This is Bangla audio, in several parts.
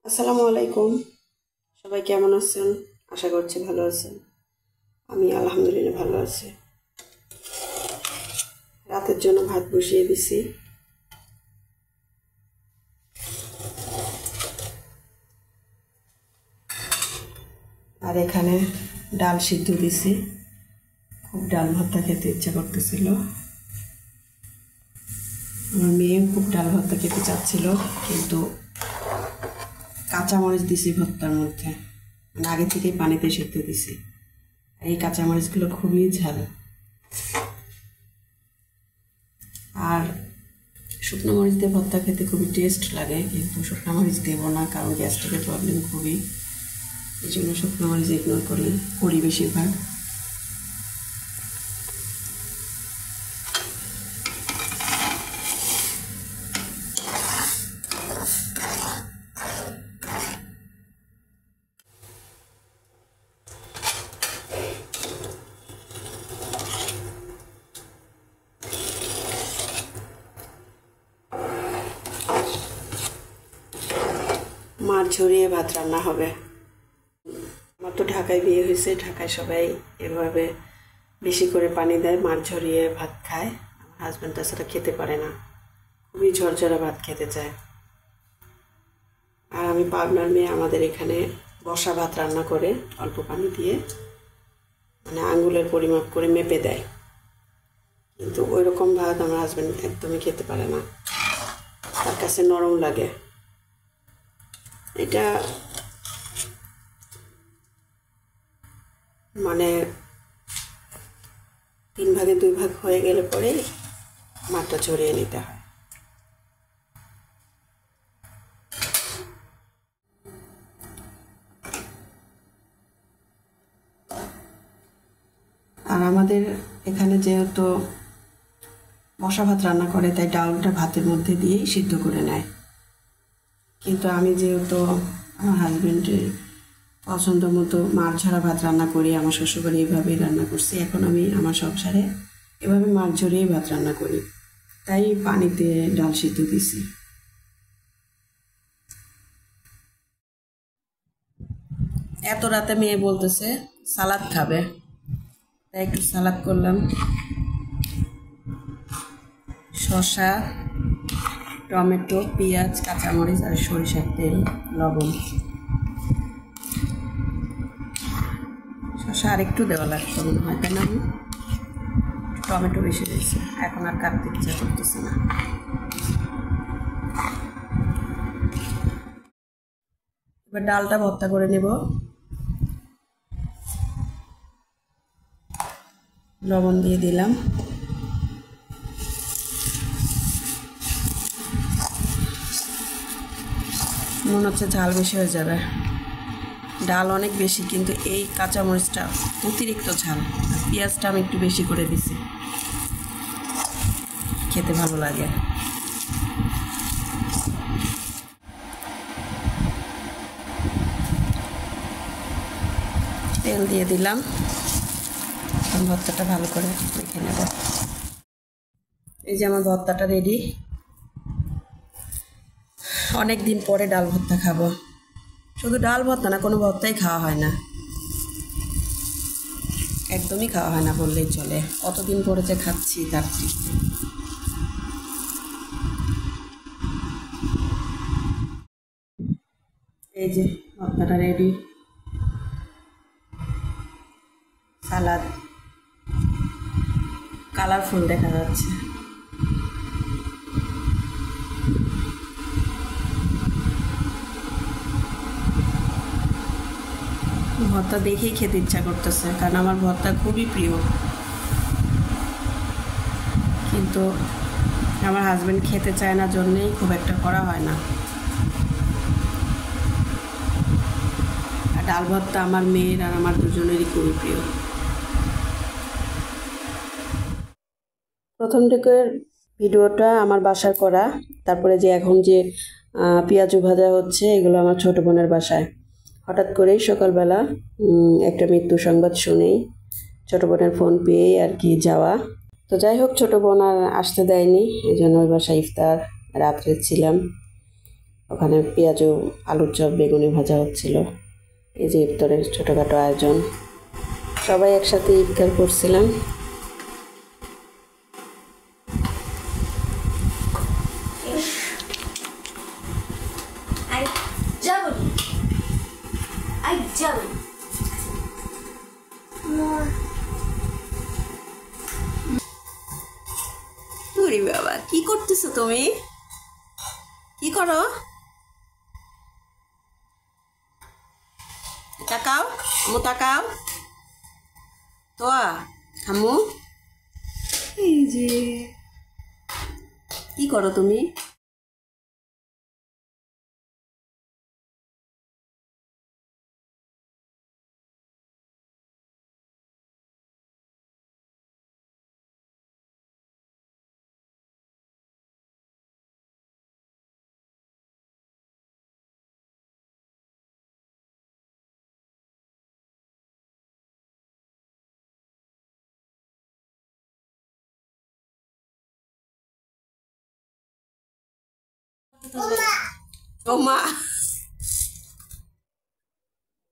আসসালামু আলাইকুম। সবাই কেমন আছেন? আশা করছি ভালো আছেন। আমি আলহামদুলিল্লাহ ভালো আছি। রাতের জন্য ভাত বসিয়ে দিছি। আর এখানে ডাল সিদ্ধ দিছি। খুব ডাল ভর্তা খেতে ইচ্ছা করতেছিল। আমার মেয়েও খুব ডাল ভর্তা খেতে চাচ্ছিল, কিন্তু কাঁচামরিচ দিছি ভর্তার মধ্যে, মানে আগে থেকেই পানিতে সিদ্ধ দিছি। এই কাঁচামরিচগুলো খুবই ঝাল। আর শুকনো মরিচ দিয়ে ভর্তা খেতে খুবই টেস্ট লাগে, কিন্তু শুকনো মরিচ দেবো না, কারণ গ্যাস্ট্রিকের প্রবলেম খুবই। এই জন্য শুকনো মরিচ ইগনোর করি বেশিরভাগ। মাছ ঝরিয়ে ভাত রান্না হবে। আমার তো ঢাকায় বিয়ে হয়েছে, ঢাকায় সবাই এভাবে বেশি করে পানি দেয়, মাছ ঝরিয়ে ভাত খায়। আমার হাজব্যান্ড তাছাড়া খেতে পারে না, খুবই ঝরঝরা ভাত খেতে চায়। আর আমি পাবনার মেয়ে, আমাদের এখানে বসা ভাত রান্না করে অল্প পানি দিয়ে, মানে আঙ্গুলের পরিমাপ করে মেপে দেয়, কিন্তু ওই রকম ভাত আমার হাজব্যান্ড একদমই খেতে পারে না, তার কাছে নরম লাগে। এটা মানে 3 ভাগে 2 ভাগ হয়ে গেলে পরে মাঠটা ছড়িয়ে নিতে হয়। আর আমাদের এখানে যেহেতু বসা ভাত রান্না করে, তাই ডাউলটা ভাতের মধ্যে দিয়েই সিদ্ধ করে নেয়। কিন্তু আমি যেহেতু আমার হাজব্যান্ডের পছন্দ মতো মাছ ঝরা ভাত রান্না করি, আমার শ্বশুরবাড়ি এভাবেই রান্না করছি, এখন আমি আমার সংসারে এভাবে মাছ ঝরিয়েই ভাত রান্না করি, তাই পানিতে ডাল সিদ্ধ দিছি। এত রাতে মেয়ে বলতেছে সালাদ খাবে, তাই একটু সালাদ করলাম। শসা, টমেটো, পেঁয়াজ, কাঁচামরিচ আর সরিষার তেল, লবণ। শসা আরেকটু দেওয়া লাগতো মনে হয়, তাই না? টমেটো বেশি দিয়েছে, এখন আর কাটতে ইচ্ছা করতেছে না। এবার ডালটা ভর্তা করে নেব। লবণ দিয়ে দিলাম। মনে হচ্ছে ঝাল বেশি হয়ে যাবে, ডাল অনেক বেশি, কিন্তু এই কাঁচামরিচটা অতিরিক্ত ঝাল। পেঁয়াজটা আমি একটু বেশি করে দিছি, খেতে ভালো লাগে। তেল দিয়ে দিলাম, ভর্তাটা ভালো করে মেখে নেব। এই যে আমার ভর্তাটা রেডি। অনেক দিন পরে ডাল ভর্তা খাবো। শুধু ডাল ভর্তা না, কোনো ভর্তাই খাওয়া হয় না, একদমই খাওয়া হয় না বললেই চলে। কতদিন পরে যে খাচ্ছি তার ঠিক নেই। এই যে ভর্তাটা রেডি। সালাদ কালারফুল দেখা যাচ্ছে। ভর্তা দেখেই খেতে ইচ্ছা করতেছে, কারণ আমার ভর্তা খুবই প্রিয়, কিন্তু আমার হাজব্যান্ড খেতে চায় না, জন্যেই খুব একটা করা হয় না। আর ডাল ভর্তা আমার মেয়ের আর আমার দুজনেরই খুবই প্রিয়। প্রথম দিকের ভিডিওটা আমার বাসার করা, তারপরে যে এখন যে পেঁয়াজু ভাজা হচ্ছে, এগুলো আমার ছোটো বোনের বাসায়। হঠাৎ করেই সকালবেলা একটা মৃত্যু সংবাদ শুনেই ছোটো বোনের ফোন পেয়েই আর কি যাওয়া। তো যাই হোক, ছোটো বোন আর আসতে দেয়নি, এই জন্য ওই বাসায় ইফতার রাত্রে ছিলাম। ওখানে পেঁয়াজ আলুর চপ বেগুনি ভাজা হচ্ছিল। এই যে ইফতারের ছোটোখাটো আয়োজন, সবাই একসাথে ইফতার করছিলাম। বাবা, কি করতেছো তুমি? কি করো? তাকাও আম্মু, তাকাও তো আম্মু। এই যে কি করো তুমি? ও মা,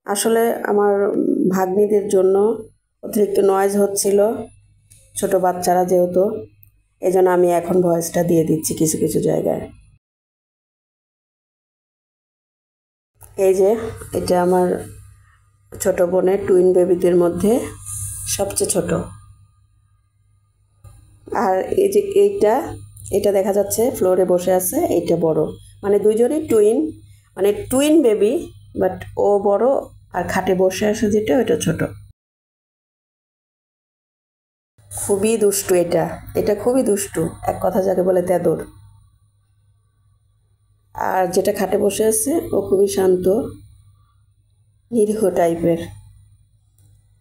আসলে আমার ভাগ্নিদের জন্য অতিরিক্ত নয়েজ হচ্ছিল, ছোট বাচ্চারা যেহেতু, এই জন্য আমি এখন ভয়েসটা দিয়ে দিচ্ছি কিছু কিছু জায়গায়। এই যে এটা আমার ছোট বোনের টুইন বেবিদের মধ্যে সবচেয়ে ছোট। আর এই যে এটা দেখা যাচ্ছে ফ্লোরে বসে আছে, এইটা বড়, মানে দুইজনই টুইন, মানে টুইন বেবি, বাট ও বড় আর খাটে বসে আছে যেটা ওটা ছোট। খুবই দুষ্টু এটা, এটা খুবই দুষ্টু, এক কথা যাকে বলে তেদর। আর যেটা খাটে বসে আছে ও খুবই শান্ত নিরীহ টাইপের।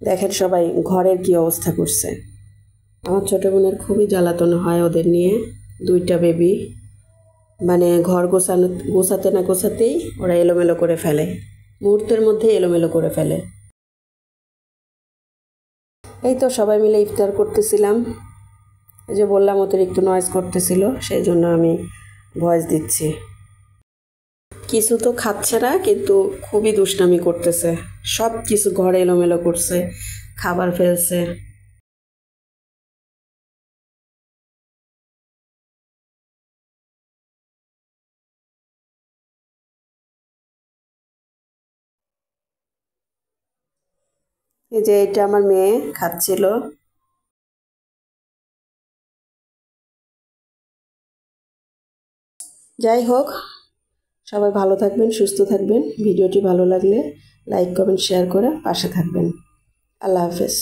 দেখেন সবাই ঘরের কি অবস্থা করছে। আমার ছোট বোনের খুবই জ্বালাতন হয় ওদের নিয়ে, দুইটা বেবি, মানে ঘর গোছাতে না গোছাতেই ওরা এলোমেলো করে ফেলে, মুহূর্তের মধ্যে এলোমেলো করে ফেলে। এই তো সবাই মিলে ইফতার করতেছিলাম, এই যে বললাম অতিরিক্ত নয়েজ করতেছিল, সেই জন্য আমি ভয়েস দিচ্ছি। কিছু তো খাচ্ছে না, কিন্তু খুবই দুষ্টামি করতেছে, সব কিছু ঘরে এলোমেলো করছে, খাবার ফেলছে। এই যে এটা আমার মেয়ে খাচ্ছিল। যাই হোক, সবাই ভালো থাকবেন, সুস্থ থাকবেন। ভিডিওটি ভালো লাগলে লাইক কমেন্ট শেয়ার করে পাশে থাকবেন। আল্লাহ হাফেজ।